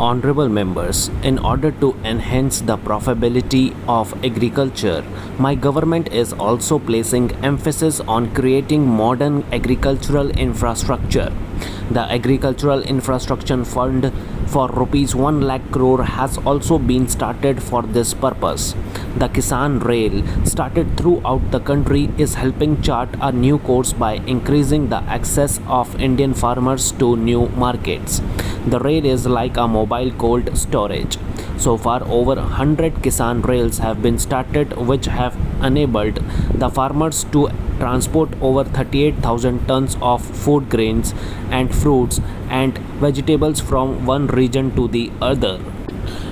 Honorable members, in order to enhance the profitability of agriculture, my government is also placing emphasis on creating modern agricultural infrastructure. The Agricultural Infrastructure Fund for rupees 1 lakh crore has also been started for this purpose. The Kisan Rail, started throughout the country, is helping chart a new course by increasing the access of Indian farmers to new markets. The rail is like a mobile cold storage. So far, over 100 Kisan rails have been started, which have enabled the farmers to transport over 38,000 tons of food grains and fruits and vegetables from one region to the other.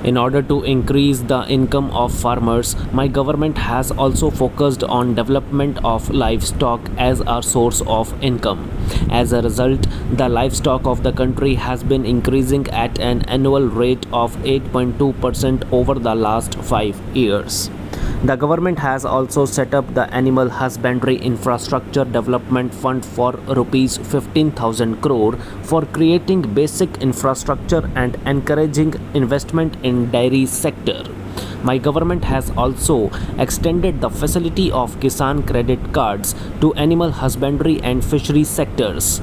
In order to increase the income of farmers, my government has also focused on development of livestock as a source of income. As a result, the livestock of the country has been increasing at an annual rate of 8.2% over the last 5 years. The government has also set up the Animal Husbandry Infrastructure Development Fund for rupees 15,000 crore for creating basic infrastructure and encouraging investment in dairy sector. My government has also extended the facility of Kisan credit cards to animal husbandry and fishery sectors.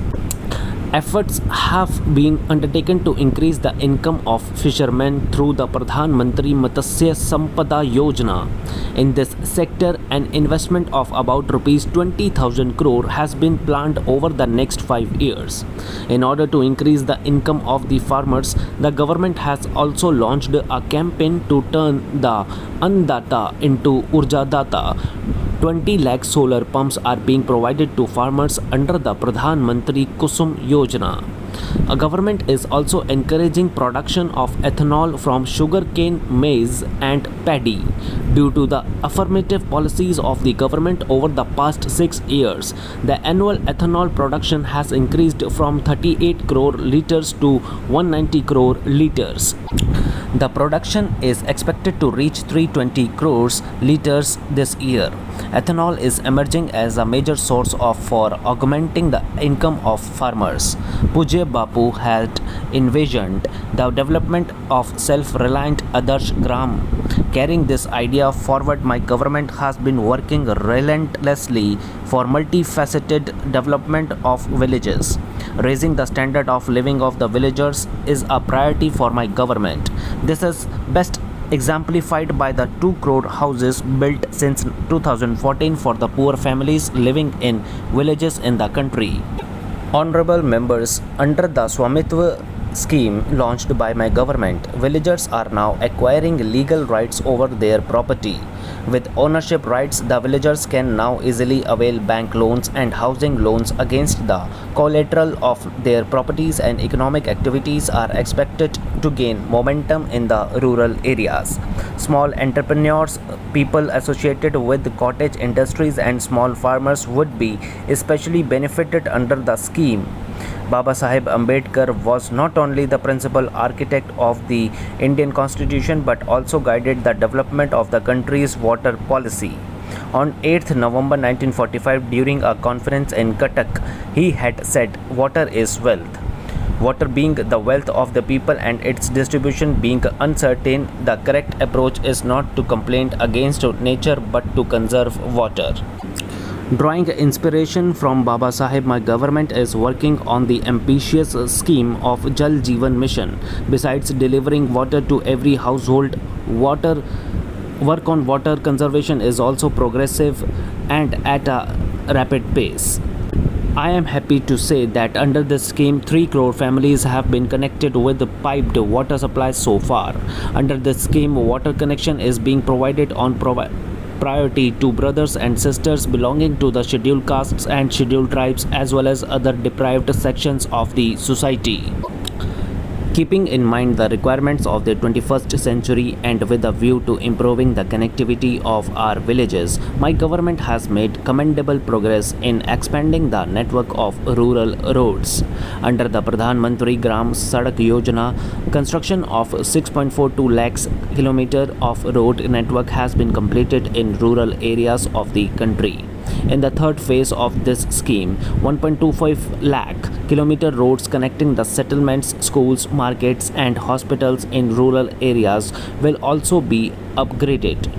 Efforts have been undertaken to increase the income of fishermen through the Pradhan Mantri Matsya Sampada Yojana. In this sector, an investment of about rupees 20,000 crore has been planned over the next 5 years. In order to increase the income of the farmers, the government has also launched a campaign to turn the Annadata into Urjadata. 20 lakh solar pumps are being provided to farmers under the Pradhan Mantri Kusum Yojana. A government is also encouraging production of ethanol from sugarcane, maize and paddy. Due to the affirmative policies of the government over the past 6 years, the annual ethanol production has increased from 38 crore litres to 190 crore litres. The production is expected to reach 320 crores litres this year. Ethanol is emerging as a major source for augmenting the income of farmers. Pujya Bapu had envisioned the development of self-reliant Adarsh Gram. Carrying this idea forward, my government has been working relentlessly for multifaceted development of villages. Raising the standard of living of the villagers is a priority for my government. This is best exemplified by the 2 crore houses built since 2014 for the poor families living in villages in the country. Honorable members, under the Swamitva scheme launched by my government, villagers are now acquiring legal rights over their property. With ownership rights, the villagers can now easily avail bank loans and housing loans against the collateral of their properties, and economic activities are expected to gain momentum in the rural areas. Small entrepreneurs, people associated with cottage industries and small farmers would be especially benefited under the scheme. Baba Saheb Ambedkar was not only the principal architect of the Indian Constitution but also guided the development of the country's water policy. On 8th November 1945, during a conference in Cuttack, he had said, "Water is wealth." Water being the wealth of the people and its distribution being uncertain, the correct approach is not to complain against nature but to conserve water. Drawing inspiration from Baba Saheb, my government is working on the ambitious scheme of Jal Jeevan Mission. Besides delivering water to every household, work on water conservation is also progressive and at a rapid pace. I am happy to say that under this scheme, 3 crore families have been connected with piped water supply so far. Under this scheme, water connection is being provided on priority to brothers and sisters belonging to the scheduled castes and scheduled tribes as well as other deprived sections of the society. Keeping in mind the requirements of the 21st century and with a view to improving the connectivity of our villages, my government has made commendable progress in expanding the network of rural roads. Under the Pradhan Mantri Gram Sadak Yojana, construction of 6.42 lakhs kilometer of road network has been completed in rural areas of the country. In the third phase of this scheme, 1.25 lakh kilometer roads connecting the settlements, schools, markets, and hospitals in rural areas will also be upgraded.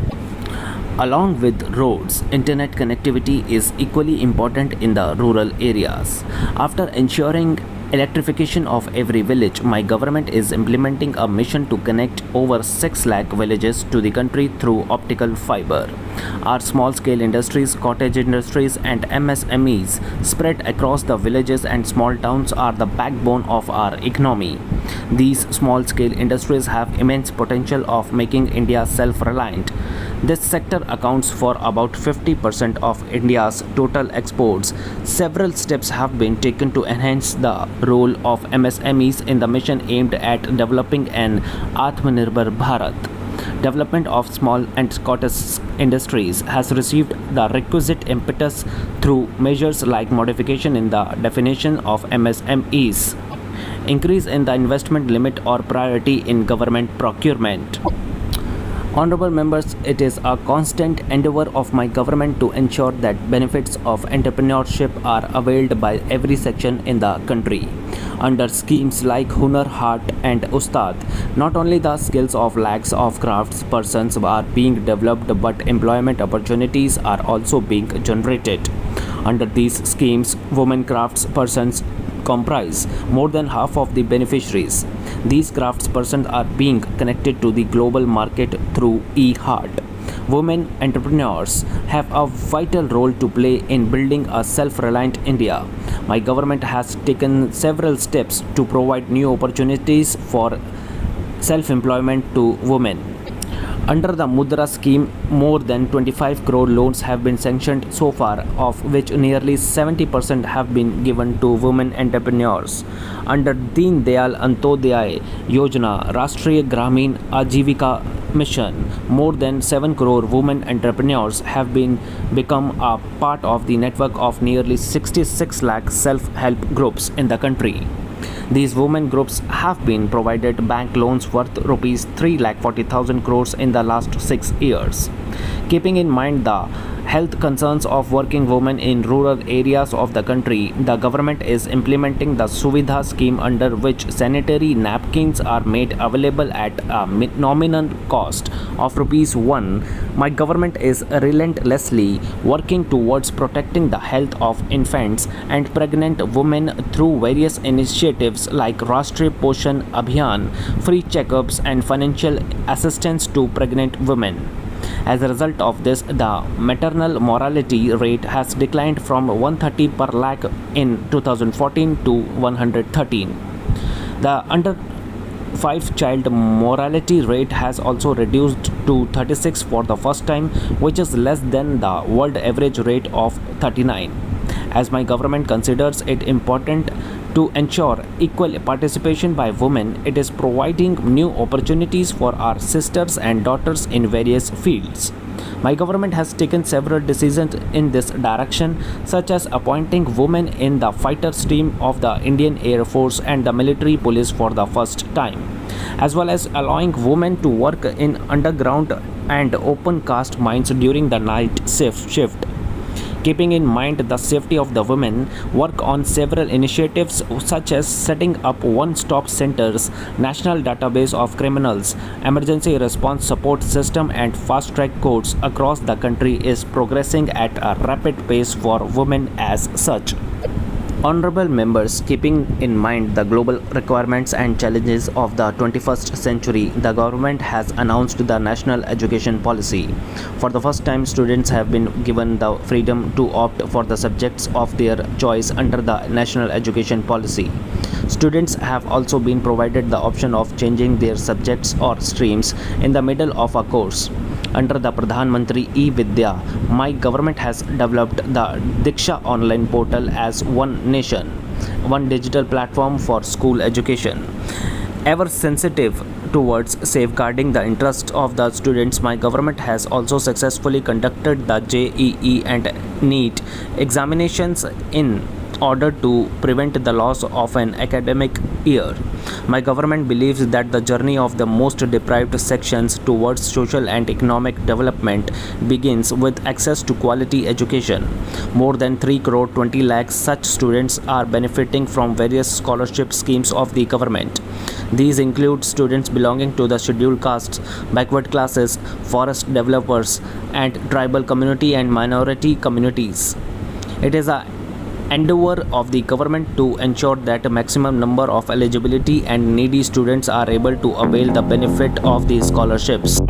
Along with roads, internet connectivity is equally important in the rural areas. After ensuring electrification of every village, my government is implementing a mission to connect over 6 lakh villages to the country through optical fiber. Our small scale industries, cottage industries, and MSMEs spread across the villages and small towns are the backbone of our economy. These small scale industries have immense potential of making India self reliant. This sector accounts for about 50% of India's total exports. Several steps have been taken to enhance the role of MSMEs in the mission aimed at developing an Atmanirbhar Bharat. Development of small and cottage industries has received the requisite impetus through measures like modification in the definition of MSMEs, increase in the investment limit or priority in government procurement. Honorable members, it is a constant endeavor of my government to ensure that benefits of entrepreneurship are availed by every section in the country. Under schemes like Hunar Haat and Ustad, not only the skills of lakhs of crafts persons are being developed, but employment opportunities are also being generated. Under these schemes, women crafts persons comprise more than half of the beneficiaries. These craftspersons are being connected to the global market through e-heart. Women entrepreneurs have a vital role to play in building a self-reliant India. My government has taken several steps to provide new opportunities for self-employment to women. Under the Mudra scheme, more than 25 crore loans have been sanctioned so far, of which nearly 70% have been given to women entrepreneurs. Under Deen Dayal Antyodaya Yojana, Rashtriya Gramin Ajivika Mission, more than 7 crore women entrepreneurs have become a part of the network of nearly 66 lakh self-help groups in the country. These women groups have been provided bank loans worth rupees 3,40,000 crores in the last 6 years. Keeping in mind the health concerns of working women in rural areas of the country, the government is implementing the Suvidha scheme, under which sanitary napkins are made available at a nominal cost of rupees 1. My government is relentlessly working towards protecting the health of infants and pregnant women through various initiatives like Rashtriya Poshan Abhiyan, free checkups, and financial assistance to pregnant women. As a result of this, the maternal mortality rate has declined from 130 per lakh in 2014 to 113. The under 5 child mortality rate has also reduced to 36 for the first time, which is less than the world average rate of 39. As my government considers it important to ensure equal participation by women, it is providing new opportunities for our sisters and daughters in various fields. My government has taken several decisions in this direction, such as appointing women in the fighter stream of the Indian Air Force and the military police for the first time, as well as allowing women to work in underground and open cast mines during the night shift. Keeping in mind the safety of the women, work on several initiatives such as setting up one-stop centers, national database of criminals, emergency response support system, and fast-track courts across the country is progressing at a rapid pace for women as such. Honorable members, keeping in mind the global requirements and challenges of the 21st century, the government has announced the National Education Policy. For the first time, students have been given the freedom to opt for the subjects of their choice under the National Education Policy. Students have also been provided the option of changing their subjects or streams in the middle of a course. Under the Pradhan Mantri E-Vidya, my government has developed the Diksha online portal as one nation, one digital platform for school education. Ever sensitive towards safeguarding the interests of the students, my government has also successfully conducted the JEE and NEET examinations in order to prevent the loss of an academic year. My government believes that the journey of the most deprived sections towards social and economic development begins with access to quality education. More than 3 crore 20 lakhs such students are benefiting from various scholarship schemes of the government. These include students belonging to the scheduled castes, backward classes, forest developers, and tribal community and minority communities. It is a endeavor of the government to ensure that a maximum number of eligibility and needy students are able to avail the benefit of these scholarships.